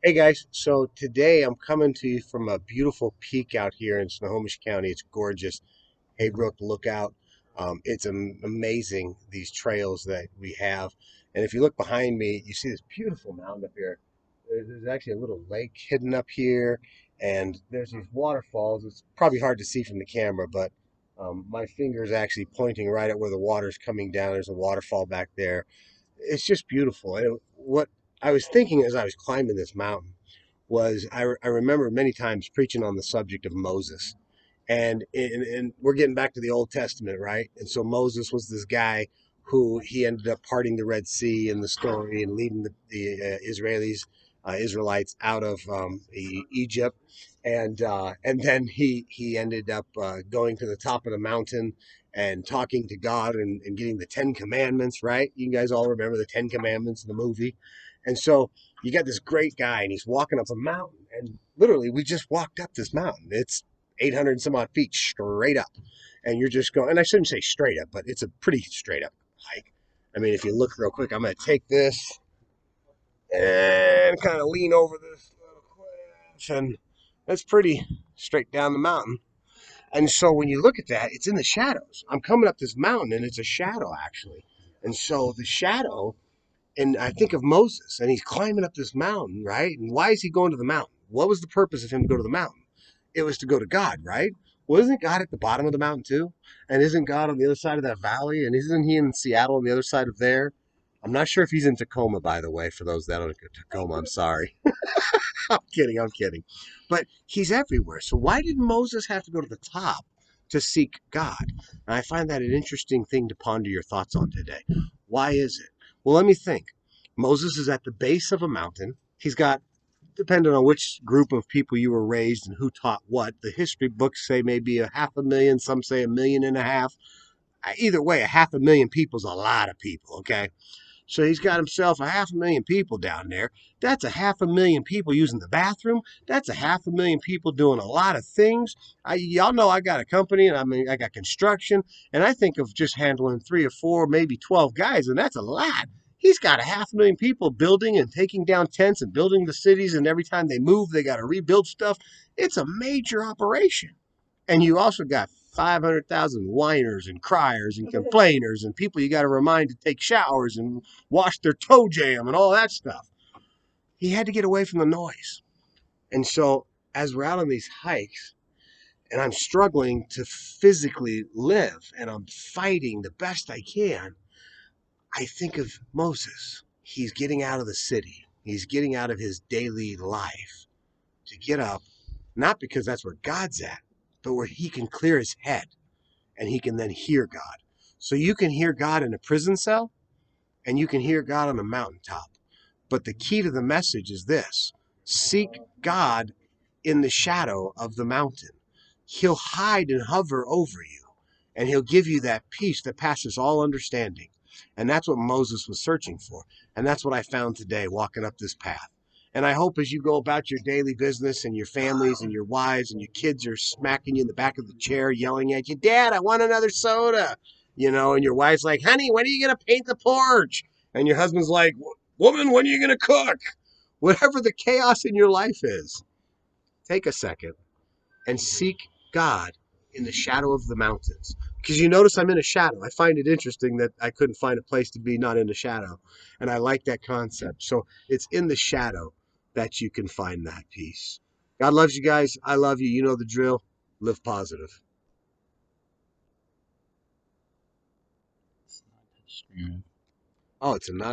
Hey guys, so today I'm coming to you from a beautiful peak out here in Snohomish County. It's gorgeous. HayBrook Lookout. It's amazing, these trails that we have. And if you look behind me, you see this beautiful mountain up here. There's actually a little lake hidden up here, and there's these waterfalls. It's probably hard to see from the camera, but my finger is actually pointing right at where the water's coming down. There's a waterfall back there. It's just beautiful. And what I was thinking as I was climbing this mountain was I remember many times preaching on the subject of Moses. And we're getting back to the Old Testament, right? And so Moses was this guy who he ended up parting the Red Sea in the story and leading the Israelites out of Egypt, and then he ended up going to the top of the mountain and talking to God and getting the Ten Commandments, right? You guys all remember the Ten Commandments in the movie, and so you got this great guy and he's walking up a mountain, and literally we just walked up this mountain. It's 800 and some odd feet straight up. And you're just going, and I shouldn't say straight up, but it's a pretty straight up hike. I mean, if you look real quick, I'm going to take this and kind of lean over this little cliff, and that's pretty straight down the mountain. And so when you look at that, it's in the shadows. I'm coming up this mountain, and it's a shadow, actually. And so the shadow, and I think of Moses, and he's climbing up this mountain, right? And why is he going to the mountain? What was the purpose of him to go to the mountain? It was to go to God, right? Well, isn't God at the bottom of the mountain too? And isn't God on the other side of that valley? And isn't he in Seattle on the other side of there? I'm not sure if he's in Tacoma, by the way, for those that don't know Tacoma, I'm sorry. I'm kidding. But he's everywhere. So why did Moses have to go to the top to seek God? And I find that an interesting thing to ponder your thoughts on today. Why is it? Well, let me think. Moses is at the base of a mountain. He's got, depending on which group of people you were raised and who taught what, the history books say maybe a half a million, some say a million and a half. Either way, a half a million people is a lot of people, okay? So he's got himself a half a million people down there. That's a half a million people using the bathroom. That's a half a million people doing a lot of things. Y'all know I got a company, and I got construction, and I think of just handling 3 or 4, maybe 12 guys, and that's a lot. He's got a half a million people building and taking down tents and building the cities, and every time they move, they got to rebuild stuff. It's a major operation. And you also got 500,000 whiners and criers and complainers and people you got to remind to take showers and wash their toe jam and all that stuff. He had to get away from the noise. And so, as we're out on these hikes, and I'm struggling to physically live and I'm fighting the best I can, I think of Moses. He's getting out of the city, he's getting out of his daily life to get up, not because that's where God's at, but where he can clear his head and he can then hear God. So you can hear God in a prison cell and you can hear God on a mountaintop. But the key to the message is this: seek God in the shadow of the mountain. He'll hide and hover over you, and he'll give you that peace that passes all understanding. And that's what Moses was searching for. And that's what I found today walking up this path. And I hope as you go about your daily business and your families and your wives and your kids are smacking you in the back of the chair, yelling at you, Dad, I want another soda. And your wife's like, honey, when are you going to paint the porch? And your husband's like, woman, when are you going to cook? Whatever the chaos in your life is, take a second and seek God in the shadow of the mountains. Because you notice I'm in a shadow. I find it interesting that I couldn't find a place to be not in the shadow. And I like that concept. So it's in the shadow that you can find that peace. God loves you guys. I love you. You know the drill. Live positive. Oh, it's a not